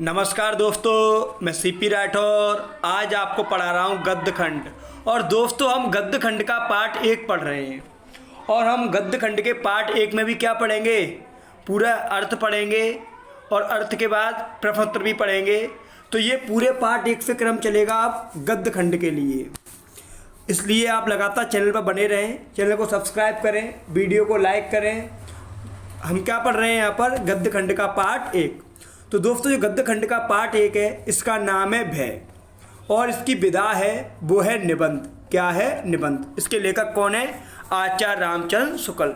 नमस्कार दोस्तों, मैं सीपी राठौर आज आपको पढ़ा रहा हूँ गद्य खंड। और दोस्तों हम गद्य खंड का पार्ट 1 पढ़ रहे हैं। और हम गद्य खंड के पार्ट 1 में भी क्या पढ़ेंगे, पूरा अर्थ पढ़ेंगे और अर्थ के बाद प्रश्नोत्तर भी पढ़ेंगे। तो ये पूरे पार्ट 1 से क्रम चलेगा आप गद्य खंड के लिए, इसलिए आप लगातार चैनल पर बने रहें। चैनल को सब्सक्राइब करें, वीडियो को लाइक करें। हम क्या पढ़ रहे हैं यहाँ पर, गद्य खंड का पार्ट 1। तो दोस्तों जो गद्य खंड का पार्ट 1 है, इसका नाम है भय और इसकी विधा है वो है निबंध। क्या है? निबंध। इसके लेखक कौन है? आचार्य रामचंद्र शुक्ल।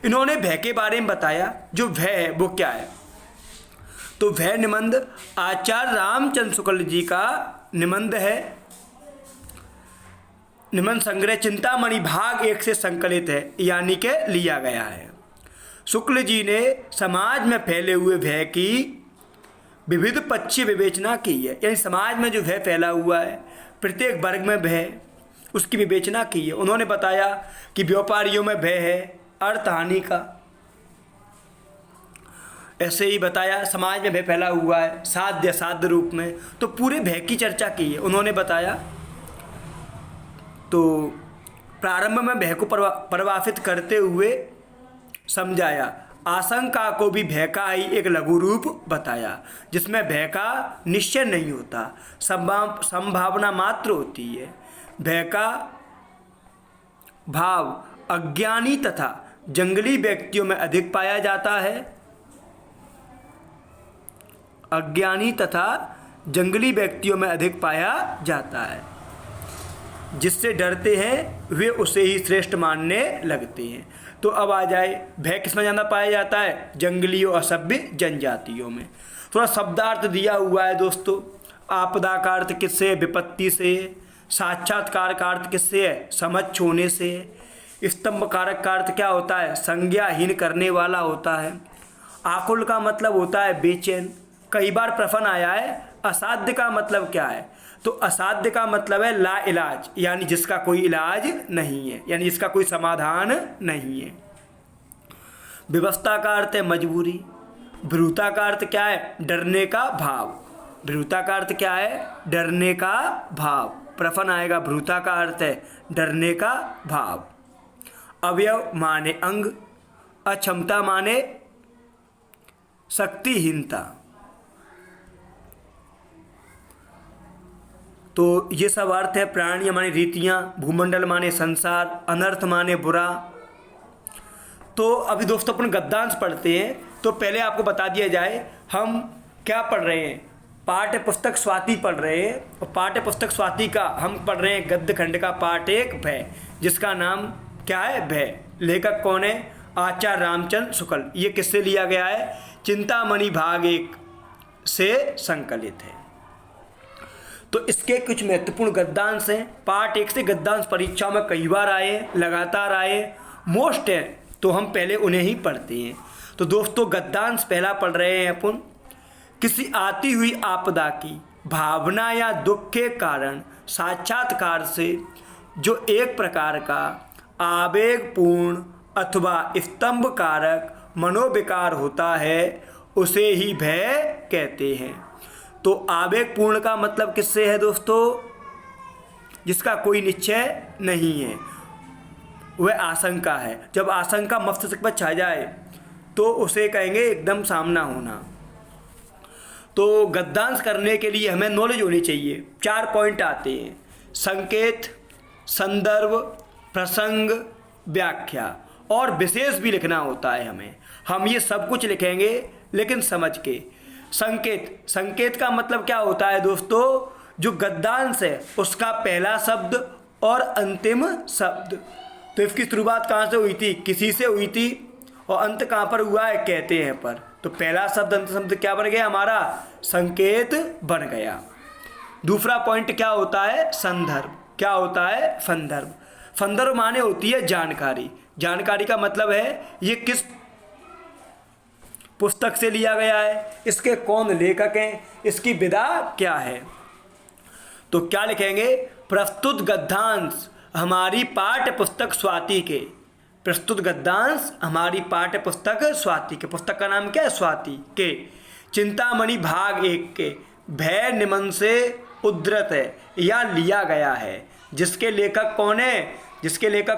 इन्होंने भय के बारे में बताया, जो भय है वो क्या है। तो भय निबंध आचार्य रामचंद्र शुक्ल जी का निबंध है। निबंध संग्रह चिंतामणि भाग 1 से संकलित है, यानी कि लिया गया है। शुक्ल जी ने समाज में फैले हुए भय की विविध पक्षीय विवेचना की है, यानी समाज में जो भय फैला हुआ है, प्रत्येक वर्ग में भय, उसकी विवेचना की है। उन्होंने बताया कि व्यापारियों में भय है अर्थ हानि का, ऐसे ही बताया समाज में भय फैला हुआ है साध्य असाध्य रूप में। तो पूरे भय की चर्चा की है उन्होंने बताया। तो प्रारंभ में भय को परिभाषित करते हुए समझाया, आशंका को भी भय का ही एक लघु रूप बताया, जिसमें भय का निश्चय नहीं होता, संभावना मात्र होती है। भय का भाव अज्ञानी तथा जंगली व्यक्तियों में अधिक पाया जाता है। अज्ञानी तथा जंगली व्यक्तियों में अधिक पाया जाता है। जिससे डरते हैं वे उसे ही श्रेष्ठ मानने लगते हैं। तो अब आ जाए, भय किसमें ज़्यादा पाया जाता है? जंगली और असभ्य जनजातियों में। थोड़ा शब्दार्थ दिया हुआ है दोस्तों। आपदा का अर्थ किससे है? विपत्ति से। साक्षात्कार का अर्थ किससे है? समझ होने से। स्तंभ कारक का अर्थ क्या होता है? संज्ञाहीन करने वाला होता है। आकुल का मतलब होता है बेचैन। कई बार प्रश्न आया है असाध्य का मतलब क्या है? तो असाध्य का मतलब है ला इलाज, यानी जिसका कोई इलाज नहीं है, यानी जिसका कोई समाधान नहीं है। विवशता का अर्थ है मजबूरी। भ्रूता का अर्थ क्या है? डरने का भाव। भ्रूता का अर्थ क्या है? डरने का भाव। प्रश्न आएगा, भ्रूता का अर्थ है डरने का भाव। अवयव माने अंग। अक्षमता माने शक्तिहीनता। तो ये सब अर्थ है। प्राणी माने रीतियाँ, भूमंडल माने संसार, अनर्थ माने बुरा। तो अभी दोस्तों अपन गद्यांश पढ़ते हैं। तो पहले आपको बता दिया जाए हम क्या पढ़ रहे हैं। पाठ्य पुस्तक स्वाति पढ़ रहे हैं और पाठ्य पुस्तक स्वाति का हम पढ़ रहे हैं गद्य खंड का पार्ट 1 भय, जिसका नाम क्या है? भय। लेखक कौन है? आचार्य रामचंद्र शुक्ल। ये किससे लिया गया है? चिंतामणि भाग 1 से संकलित है। तो इसके कुछ महत्वपूर्ण गद्यांश हैं। पार्ट 1 से गद्यांश परीक्षाओं में कई बार आए हैं, लगातार आए, मोस्ट है, तो हम पहले उन्हें ही पढ़ते हैं। तो दोस्तों गद्यांश पहला पढ़ रहे हैं अपन। किसी आती हुई आपदा की भावना या दुख के कारण साक्षात्कार से जो एक प्रकार का आवेगपूर्ण अथवा स्तंभ कारक मनोविकार होता है, उसे ही भय कहते हैं। तो आवेगपूर्ण का मतलब किससे है दोस्तों? जिसका कोई निश्चय नहीं है, वह आशंका है। जब आशंका मस्तिष्क पर छा जाए तो उसे कहेंगे एकदम सामना होना। तो गद्यांश करने के लिए हमें नॉलेज होनी चाहिए। 4 पॉइंट आते हैं: संकेत, संदर्भ, प्रसंग, व्याख्या और विशेष भी लिखना होता है हमें। हम ये सब कुछ लिखेंगे लेकिन समझ के। संकेत, संकेत का मतलब क्या होता है दोस्तों? जो गद्यांश है उसका पहला शब्द और अंतिम शब्द। तो इसकी शुरुआत कहाँ से हुई थी? किसी से हुई थी। और अंत कहाँ पर हुआ है? कहते हैं पर। तो पहला शब्द अंत शब्द क्या बन गया हमारा? संकेत बन गया। दूसरा पॉइंट क्या होता है? संदर्भ। क्या होता है? संदर्भ। संदर्भ माने होती है जानकारी। जानकारी का मतलब है ये किस पुस्तक से लिया गया है, इसके कौन लेखक हैं, इसकी विधा क्या है। तो क्या लिखेंगे? प्रस्तुत गद्यांश हमारी पाठ्य पुस्तक स्वाति के। प्रस्तुत गद्यांश हमारी पाठ्य पुस्तक स्वाति के। पुस्तक का नाम क्या है? स्वाति के। चिंतामणि भाग 1 के भय निमन से उद्धृत है या लिया गया है, जिसके लेखक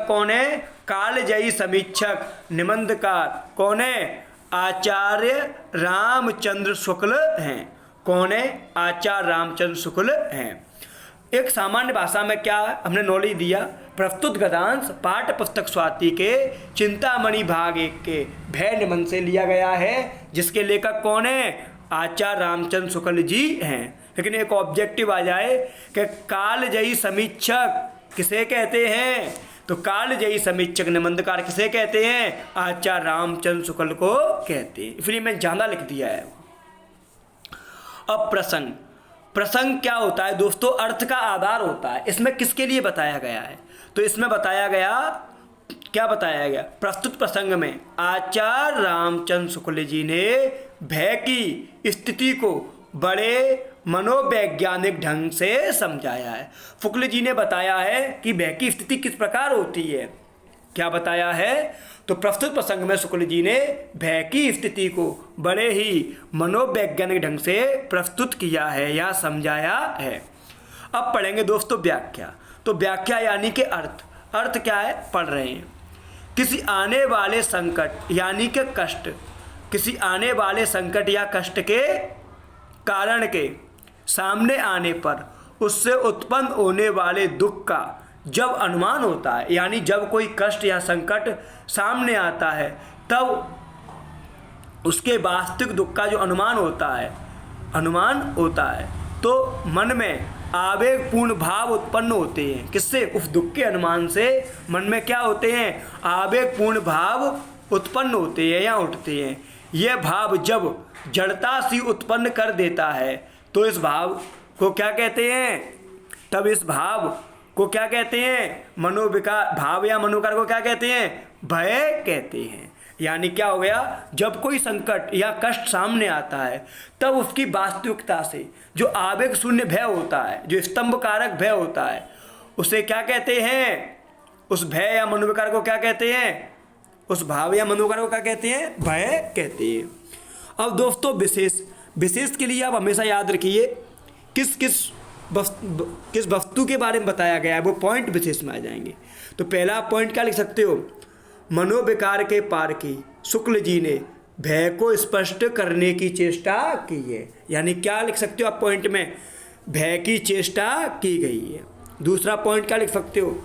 कौन है? कालजयी समीक्षक निबंधकार कौन है? आचार्य रामचंद्र शुक्ल हैं। कौन है? आचार्य रामचंद्र शुक्ल हैं। एक सामान्य भाषा में क्या हमने नॉलेज दिया? प्रस्तुत गद्यांश पाठ्य पुस्तक स्वाति के चिंतामणि भाग 1 के भय निबंध से लिया गया है, जिसके लेखक कौन है? आचार्य रामचंद्र शुक्ल जी हैं। लेकिन एक ऑब्जेक्टिव आ जाए कि कालजयी समीक्षक किसे कहते हैं? तो कालजयी समीक्षक निबंधकार किसे कहते हैं? आचार्य रामचंद्र शुक्ल को कहते हैं। इसलिए मैं ज़्यादा लिख दिया है। अब प्रसंग क्या होता है दोस्तों? अर्थ का आधार होता है। इसमें किसके लिए बताया गया है? तो इसमें बताया गया प्रस्तुत प्रसंग में आचार्य रामचंद्र शुक्ल जी ने भय की स्थिति को बड़े मनोवैज्ञानिक ढंग से समझाया है। शुक्ल जी ने बताया है कि भय की स्थिति किस प्रकार होती है। क्या बताया है? तो प्रस्तुत प्रसंग में शुक्ल जी ने भय की स्थिति को बड़े ही मनोवैज्ञानिक ढंग से प्रस्तुत किया है या समझाया है। अब पढ़ेंगे दोस्तों व्याख्या। तो व्याख्या यानी कि अर्थ क्या है? पढ़ रहे हैं। किसी आने वाले संकट यानी कि कष्ट, किसी आने वाले संकट या कष्ट के कारण के सामने आने पर उससे उत्पन्न होने वाले दुख का जब अनुमान होता है, यानी जब कोई कष्ट या संकट सामने आता है तब उसके वास्तविक दुख का जो अनुमान होता है तो मन में आवेगपूर्ण भाव उत्पन्न होते हैं। किससे? उस दुख के अनुमान से मन में क्या होते हैं? आवेगपूर्ण भाव उत्पन्न होते हैं या उठते हैं। यह भाव जब जड़ता सी उत्पन्न कर देता है तो इस भाव को क्या कहते हैं? तब इस भाव को क्या कहते हैं? मनोविकार भाव या मनोविकार को क्या कहते हैं? भय कहते हैं। यानी क्या हो गया? जब कोई संकट या कष्ट सामने आता है तब उसकी वास्तविकता से जो आवेग शून्य भय होता है, जो स्तंभ कारक भय होता है, उसे क्या कहते हैं? उस भय या मनोविकार को क्या कहते हैं? उस भाव या मनोविकार को क्या कहते हैं? भय कहते हैं। अब दोस्तों विशेष के लिए आप हमेशा याद रखिए किस वस्तु के बारे में बताया गया है, वो पॉइंट विशेष में आ जाएंगे। तो पहला पॉइंट क्या लिख सकते हो? मनोविकार के पार की शुक्ल जी ने भय को स्पष्ट करने की चेष्टा की है। यानी क्या लिख सकते हो आप पॉइंट में? भय की चेष्टा की गई है। दूसरा पॉइंट क्या लिख सकते हो?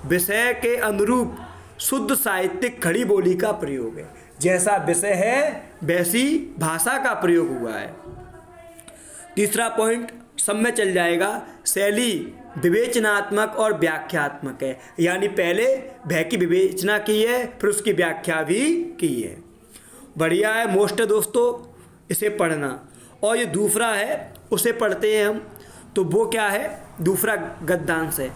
विषय के अनुरूप शुद्ध साहित्यिक खड़ी बोली का प्रयोग है। जैसा विषय है वैसी भाषा का प्रयोग हुआ है। तीसरा पॉइंट सब में चल जाएगा, शैली विवेचनात्मक और व्याख्यात्मक है। यानी पहले भय की विवेचना की है, फिर उसकी व्याख्या भी की है। बढ़िया है, मोस्ट है दोस्तों, इसे पढ़ना। और ये दूसरा है, उसे पढ़ते हैं हम। तो वो क्या है? दूसरा गद्यांश है।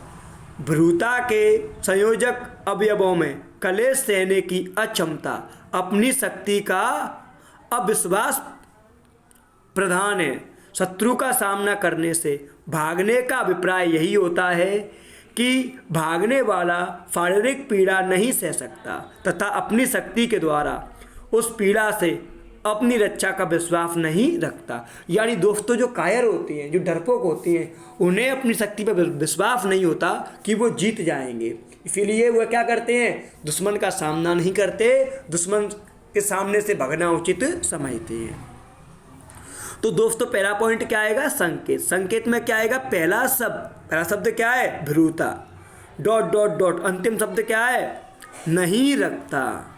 भ्रूता के संयोजक अवयवों में कलेश सहने की अक्षमता, अपनी शक्ति का अविश्वास प्रधान है। शत्रु का सामना करने से भागने का अभिप्राय यही होता है कि भागने वाला शारीरिक पीड़ा नहीं सह सकता तथा अपनी शक्ति के द्वारा उस पीड़ा से अपनी रक्षा का विश्वास नहीं रखता। यानी दोस्तों जो कायर होती हैं, जो डरपोक होती हैं, उन्हें अपनी शक्ति पर विश्वास नहीं होता कि वो जीत जाएंगे। इसीलिए वो क्या करते हैं? दुश्मन का सामना नहीं करते, दुश्मन के सामने से भागना उचित समझते हैं। तो दोस्तों पहला पॉइंट क्या आएगा? संकेत। संकेत में क्या आएगा? पहला शब्द क्या है? भ्रूता। ... अंतिम शब्द क्या है? नहीं रखता।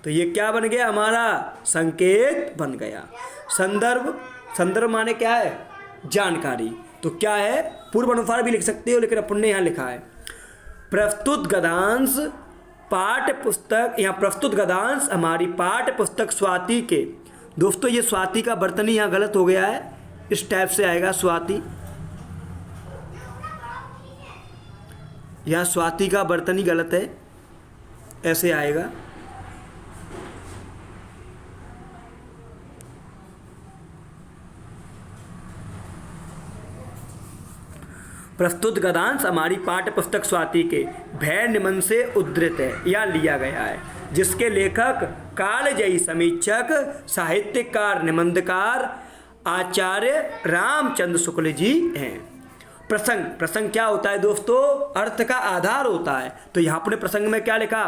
तो ये क्या बन गया? हमारा संकेत बन गया। संदर्भ माने क्या है? जानकारी। तो क्या है? पूर्व अनुसार भी लिख सकते हो, लेकिन अपन ने यहाँ लिखा है प्रस्तुत गद्यांश पाठ्य पुस्तक या प्रस्तुत गद्यांश हमारी पाठ्य पुस्तक स्वाति के। दोस्तों ये स्वाति का बर्तनी यहाँ गलत हो गया है, इस टाइप से आएगा स्वाति। यहाँ स्वाति का बर्तनी गलत है, ऐसे आएगा। प्रस्तुत गद्यांश हमारी पाठ्य पुस्तक स्वाति के भय निबंध से उद्धृत है या लिया गया है, जिसके लेखक कालजयी समीक्षक, साहित्यकार, निबंधकार आचार्य रामचंद्र शुक्ल जी हैं। प्रसंग, प्रसंग क्या होता है दोस्तों? अर्थ का आधार होता है। तो यहाँ अपने प्रसंग में क्या लिखा?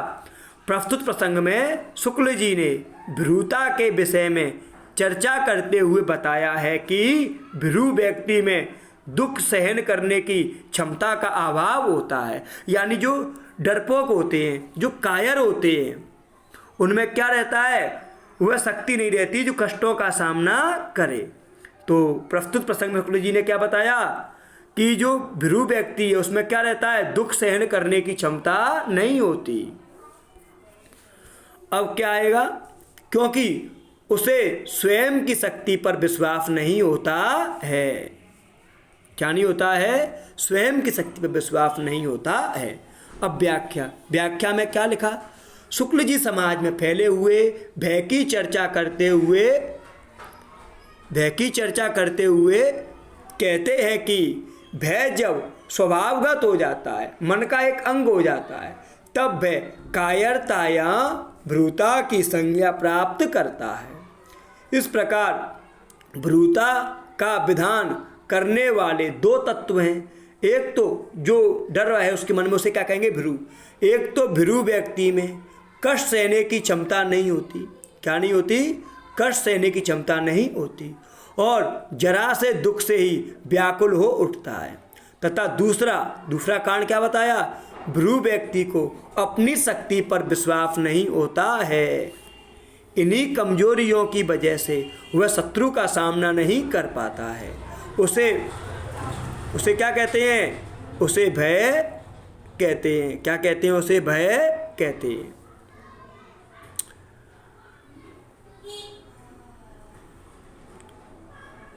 प्रस्तुत प्रसंग में शुक्ल जी ने भ्रूता के विषय में चर्चा करते हुए बताया है कि भ्रू व्यक्ति में दुख सहन करने की क्षमता का अभाव होता है। यानी जो डरपोक होते हैं, जो कायर होते हैं, उनमें क्या रहता है? वह शक्ति नहीं रहती जो कष्टों का सामना करे। तो प्रस्तुत प्रसंग में शुक्ल जी ने क्या बताया कि जो भ्रू व्यक्ति है उसमें क्या रहता है? दुख सहन करने की क्षमता नहीं होती। अब क्या आएगा? क्योंकि उसे स्वयं की शक्ति पर विश्वास नहीं होता है। क्या नहीं होता है? स्वयं की शक्ति पर विश्वास नहीं होता है। अब व्याख्या, व्याख्या में क्या लिखा? शुक्ल जी समाज में फैले हुए भय की चर्चा करते हुए कहते हैं कि भय जब स्वभावगत हो जाता है, मन का एक अंग हो जाता है, तब भय कायरता या भ्रूता की संज्ञा प्राप्त करता है। इस प्रकार भ्रूता का विधान करने वाले दो तत्व हैं। एक तो जो डर रहा है उसके मन में, उसे क्या कहेंगे? भ्रू। एक तो भ्रू व्यक्ति में कष्ट सहने की क्षमता नहीं होती। क्या नहीं होती? कष्ट सहने की क्षमता नहीं होती और जरा से दुख से ही व्याकुल हो उठता है। तथा दूसरा कारण क्या बताया? भ्रू व्यक्ति को अपनी शक्ति पर विश्वास नहीं होता है। इन्हीं कमजोरियों की वजह से वह शत्रु का सामना नहीं कर पाता है। उसे क्या कहते हैं? उसे भय कहते हैं। क्या कहते हैं? उसे भय कहते हैं।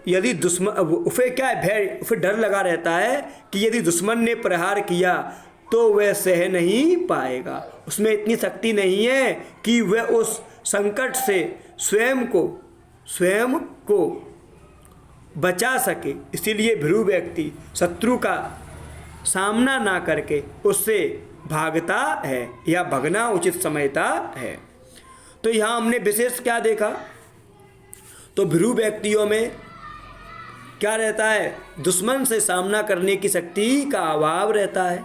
यदि दुश्मन, उसे क्या है? भय, उसे डर लगा रहता है कि यदि दुश्मन ने प्रहार किया तो वह सह नहीं पाएगा। उसमें इतनी शक्ति नहीं है कि वह उस संकट से स्वयं को बचा सके। इसीलिए भ्रू व्यक्ति शत्रु का सामना ना करके उससे भागता है या भगना उचित समझता है। तो यहाँ हमने विशेष क्या देखा? तो भ्रू व्यक्तियों में क्या रहता है? दुश्मन से सामना करने की शक्ति का अभाव रहता है।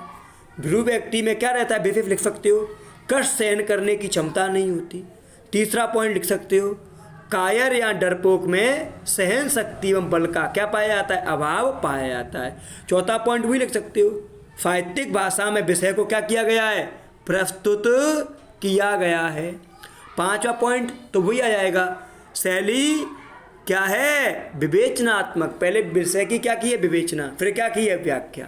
भ्रू व्यक्ति में क्या रहता है? विशेष लिख सकते हो, कष्ट सहन करने की क्षमता नहीं होती। तीसरा पॉइंट लिख सकते हो, कायर या डरपोक में सहन शक्ति एवं बल का क्या पाया जाता है? अभाव पाया जाता है। चौथा पॉइंट भी लिख सकते हो, साहित्यिक भाषा में विषय को क्या किया गया है? प्रस्तुत किया गया है। पांचवा पॉइंट तो वही आ जाएगा, शैली क्या है? विवेचनात्मक। पहले विषय की क्या की है? विवेचना, फिर क्या की है? व्याख्या।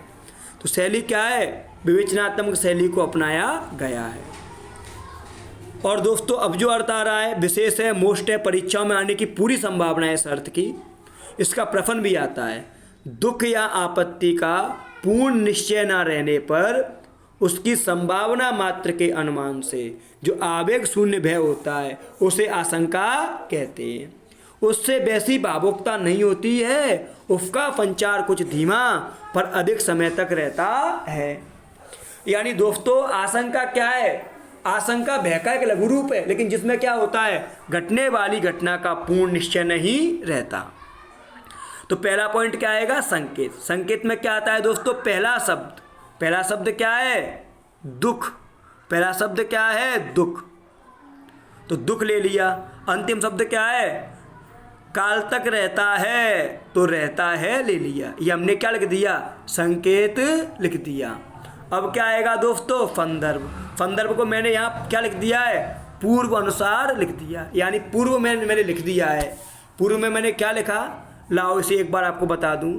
तो शैली क्या है? विवेचनात्मक शैली को अपनाया गया है। और दोस्तों अब जो अर्थ आ रहा है विशेष है, मोस्ट है, परीक्षाओं में आने की पूरी संभावना है इस अर्थ की। इसका प्रश्न भी आता है, दुख या आपत्ति का पूर्ण निश्चय न रहने पर उसकी संभावना मात्र के अनुमान से जो आवेग शून्य भय होता है उसे आशंका कहते हैं। उससे वैसी भावुकता नहीं होती है, उसका संचार कुछ धीमा पर अधिक समय तक रहता है। यानी दोस्तों आशंका क्या है? आशंका भय का एक लघु रूप है, लेकिन जिसमें क्या होता है? घटने वाली घटना का पूर्ण निश्चय नहीं रहता। तो पहला पॉइंट क्या आएगा? संकेत। संकेत में क्या आता है दोस्तों? पहला शब्द क्या है? दुख। पहला शब्द क्या है? दुख। तो दुख ले लिया। अंतिम शब्द क्या है? काल तक रहता है, तो रहता है ले लिया। ये हमने क्या लिख दिया? संकेत लिख दिया। अब क्या आएगा दोस्तों? संदर्भ। संदर्भ को मैंने यहाँ क्या लिख दिया है? पूर्व अनुसार लिख दिया। यानी पूर्व में मैंने लिख दिया है। पूर्व में मैंने क्या लिखा? लाओ इसे एक बार आपको बता दूं।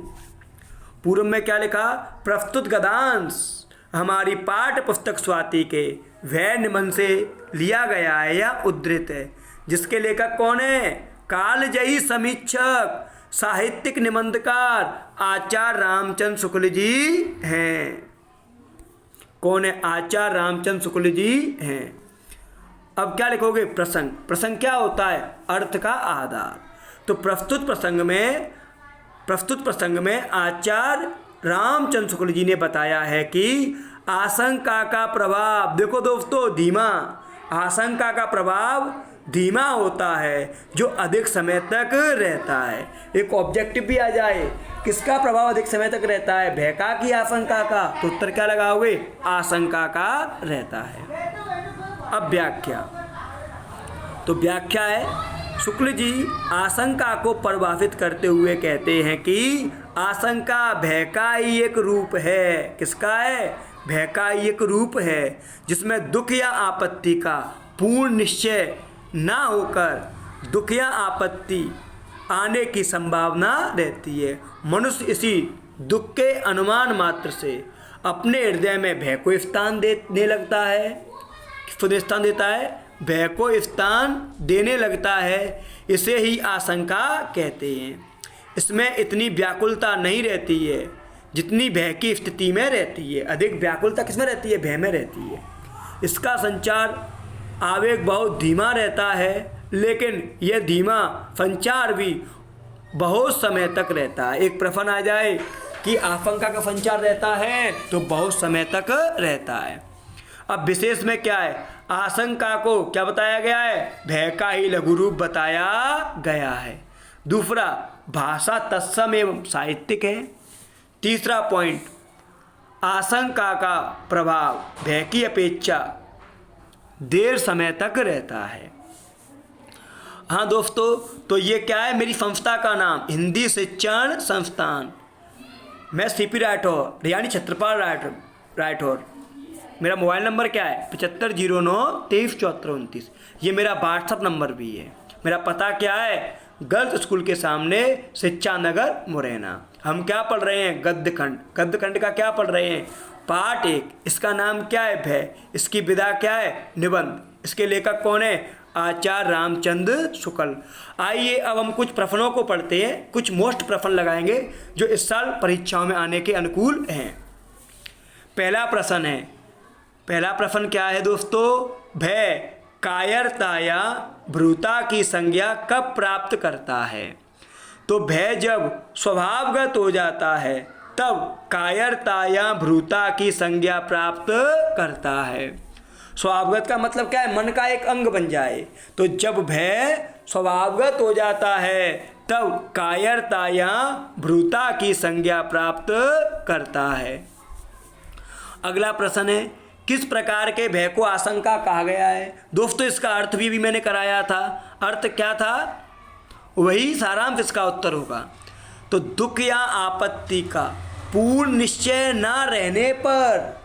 पूर्व में क्या लिखा? प्रस्तुत गद्यांश हमारी पाठ्य पुस्तक स्वाति के वह निबंध से लिया गया है या उद्धृत है, जिसके लेखक कौन है? कालजयी समीक्षक साहित्यिक निबंधकार आचार्य रामचंद्र शुक्ल जी हैं। कौन है? आचार्य रामचंद्र शुक्ल जी हैं। अब क्या लिखोगे? प्रसंग। प्रसंग क्या होता है? अर्थ का आधार। तो प्रस्तुत प्रसंग में आचार्य रामचंद्र शुक्ल जी ने बताया है कि आशंका का प्रभाव, देखो दोस्तों धीमा, आशंका का प्रभाव धीमा होता है, जो अधिक समय तक रहता है। एक ऑब्जेक्टिव भी आ जाए, किसका प्रभाव अधिक समय तक रहता है, भय का कि आशंका का, तो उत्तर क्या लगाओगे, आशंका का रहता है। अब व्याख्या, तो व्याख्या है, शुक्ल जी आशंका को परिभाषित करते हुए कहते हैं कि आशंका भय का ही एक रूप है। किसका है, भय का ही एक रूप है, जिसमें दुख या आपत्ति का पूर्ण निश्चय ना होकर दुख या आपत्ति आने की संभावना रहती है। मनुष्य इसी दुख के अनुमान मात्र से अपने हृदय में भय को स्थान देने लगता है। किसको स्थान देता है, भय को स्थान देने लगता है। इसे ही आशंका कहते हैं। इसमें इतनी व्याकुलता नहीं रहती है जितनी भय की स्थिति में रहती है। अधिक व्याकुलता किसमें रहती है, भय में रहती है। इसका संचार आवेग बहुत धीमा रहता है, लेकिन यह धीमा संचार भी बहुत समय तक रहता है। एक प्रश्न आ जाए कि आशंका का संचार रहता है तो बहुत समय तक रहता है। अब विशेष में क्या है, आशंका को क्या बताया गया है, भय का ही लघु रूप बताया गया है। दूसरा, भाषा तत्सम एवं साहित्यिक है। तीसरा पॉइंट, आशंका का प्रभाव भय की अपेक्षा देर समय तक रहता है। हाँ दोस्तों, तो ये क्या है, मेरी संस्था का नाम हिंदी शिक्षण संस्थान। मैं सीपी राठौर यानी छत्रपाल राठौर। मेरा मोबाइल नंबर क्या है, 7509237429। ये मेरा व्हाट्सअप नंबर भी है। मेरा पता क्या है, गर्ल्स स्कूल के सामने शिक्षा नगर मुरैना। हम क्या पढ़ रहे हैं, गद्य खंड। गद्य खंड का क्या पढ़ रहे हैं, पाठ 1। इसका नाम क्या है, भय। इसकी विधा क्या है, निबंध। इसके लेखक कौन है, आचार्य रामचंद्र शुक्ल। आइए अब हम कुछ प्रश्नों को पढ़ते हैं। कुछ मोस्ट प्रश्न लगाएंगे जो इस साल परीक्षाओं में आने के अनुकूल हैं। पहला प्रश्न क्या है दोस्तों, भय कायरता या भ्रूता की संज्ञा कब प्राप्त करता है। तो भय जब स्वभावगत हो जाता है तब कायरता या भ्रूता की संज्ञा प्राप्त करता है। स्वभावगत का मतलब क्या है, मन का एक अंग बन जाए। तो जब भय स्वभावगत हो जाता है तब कायरता या भ्रूता की संज्ञा प्राप्त करता है। अगला प्रश्न है, किस प्रकार के भय को आशंका कहा गया है। दोस्तों इसका अर्थ भी मैंने कराया था। अर्थ क्या था, वही सारांश इसका उत्तर होगा। तो दुख या आपत्ति का पूर्ण निश्चय ना रहने पर,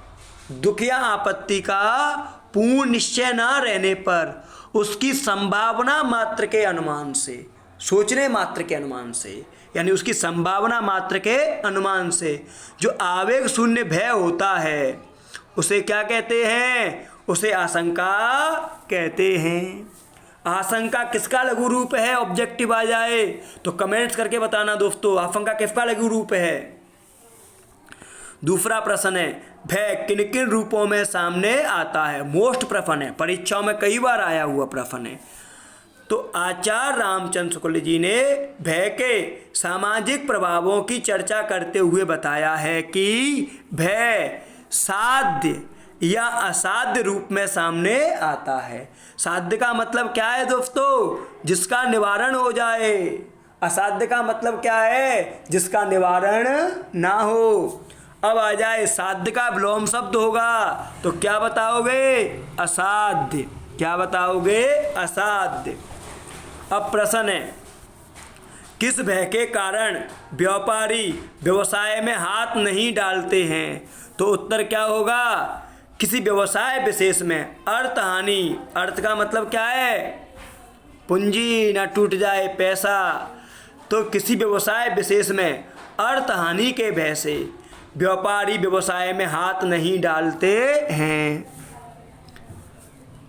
दुख या आपत्ति का पूर्ण निश्चय ना रहने पर उसकी संभावना मात्र के अनुमान से, सोचने मात्र के अनुमान से, यानी उसकी संभावना मात्र के अनुमान से जो आवेग शून्य भय होता है उसे क्या कहते हैं, उसे आशंका कहते हैं। आशंका किसका लघु रूप है, ऑब्जेक्टिव आ जाए तो कमेंट्स करके बताना दोस्तों, आशंका किसका लघु रूप है। दूसरा प्रश्न है, भय किन किन रूपों में सामने आता है। मोस्ट प्रश्न है, परीक्षाओं में कई बार आया हुआ प्रश्न है। तो आचार्य रामचंद्र शुक्ल जी ने भय के सामाजिक प्रभावों की चर्चा करते हुए बताया है कि भय साध्य या असाध्य रूप में सामने आता है। साध्य का मतलब क्या है दोस्तों, जिसका निवारण हो जाए। असाध्य का मतलब क्या है, जिसका निवारण ना हो। अब आ जाए साध्य का विलोम शब्द होगा तो क्या बताओगे, असाध्य। क्या बताओगे, असाध्य। अब प्रश्न है, किस भय के कारण व्यापारी व्यवसाय में हाथ नहीं डालते हैं। तो उत्तर क्या होगा, किसी व्यवसाय विशेष में अर्थ हानि। अर्थ का मतलब क्या है, पूंजी ना टूट जाए, पैसा। तो किसी व्यवसाय विशेष में अर्थ हानि के भय से व्यापारी व्यवसाय में हाथ नहीं डालते हैं।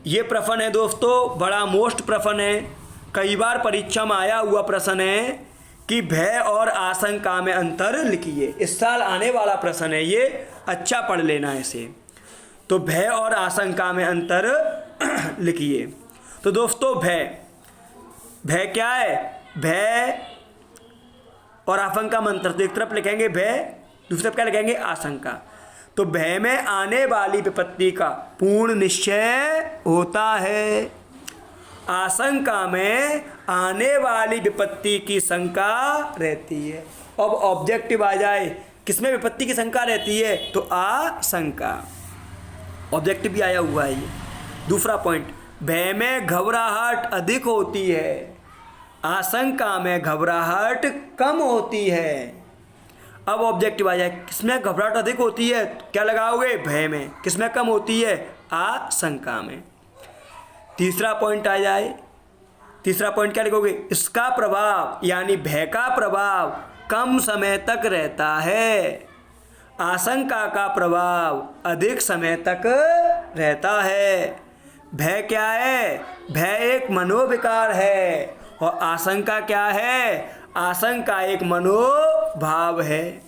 ये प्रश्न है दोस्तों, बड़ा मोस्ट प्रश्न है, कई बार परीक्षा में आया हुआ प्रश्न है कि भय और आशंका में अंतर लिखिए। इस साल आने वाला प्रश्न है ये, अच्छा पढ़ लेना इसे। तो भय और आशंका में अंतर लिखिए। तो दोस्तों भय क्या है, भय और आशंका में अंतर। तो एक तरफ लिखेंगे भय, दूसरी तरफ क्या लिखेंगे, आशंका। तो भय में आने वाली विपत्ति का पूर्ण निश्चय होता है आशंका में आने वाली विपत्ति की शंका रहती है। अब ऑब्जेक्टिव आ जाए, किसमें विपत्ति की शंका रहती है? तो आशंका। ऑब्जेक्टिव भी आया हुआ है ये। दूसरा पॉइंट, भय में घबराहट अधिक होती है, आशंका में घबराहट कम होती है। अब ऑब्जेक्टिव आ जाए, किसमें घबराहट अधिक होती है? क्या लगाओगे? भय में। किसमें कम होती है? आशंका में। तीसरा पॉइंट आ जाए, तीसरा पॉइंट क्या लिखोगे? इसका प्रभाव यानी भय का प्रभाव कम समय तक रहता है, आशंका का प्रभाव अधिक समय तक रहता है। भय क्या है? भय एक मनोविकार है और आशंका क्या है? आशंका एक मनोभाव है।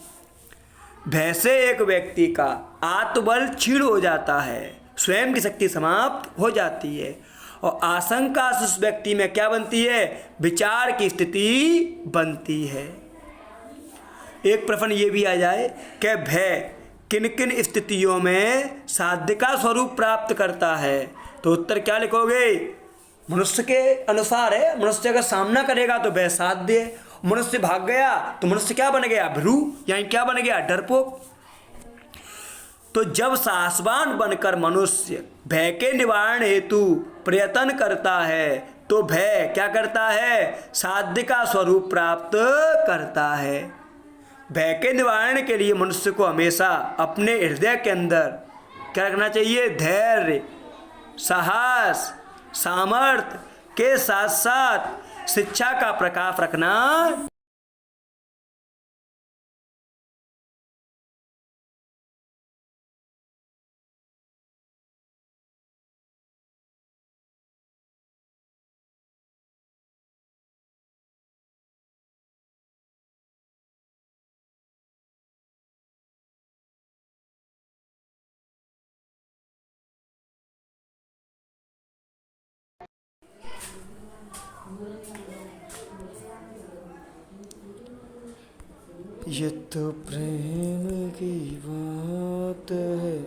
भय से एक व्यक्ति का आत्मबल क्षीण हो जाता है, स्वयं की शक्ति समाप्त हो जाती है, और आशंका से उस व्यक्ति में क्या बनती है? विचार की स्थिति बनती है। एक प्रश्न ये भी आ जाए कि भय किन किन स्थितियों में साध्य का स्वरूप प्राप्त करता है? तो उत्तर क्या लिखोगे? मनुष्य के अनुसार है। मनुष्य अगर सामना करेगा तो भय साध्य है, मनुष्य भाग गया तो मनुष्य क्या बन गया? भ्रू, यानी क्या बन गया? डरपोक। तो जब साहसवान बनकर मनुष्य भय के निवारण हेतु प्रयत्न करता है तो भय क्या करता है? साध्य का स्वरूप प्राप्त करता है। भय के निवारण के लिए मनुष्य को हमेशा अपने हृदय के अंदर क्या रखना चाहिए? धैर्य, साहस, सामर्थ्य के साथ साथ शिक्षा का प्रकाश रखना। ये तो प्रेम की बात है।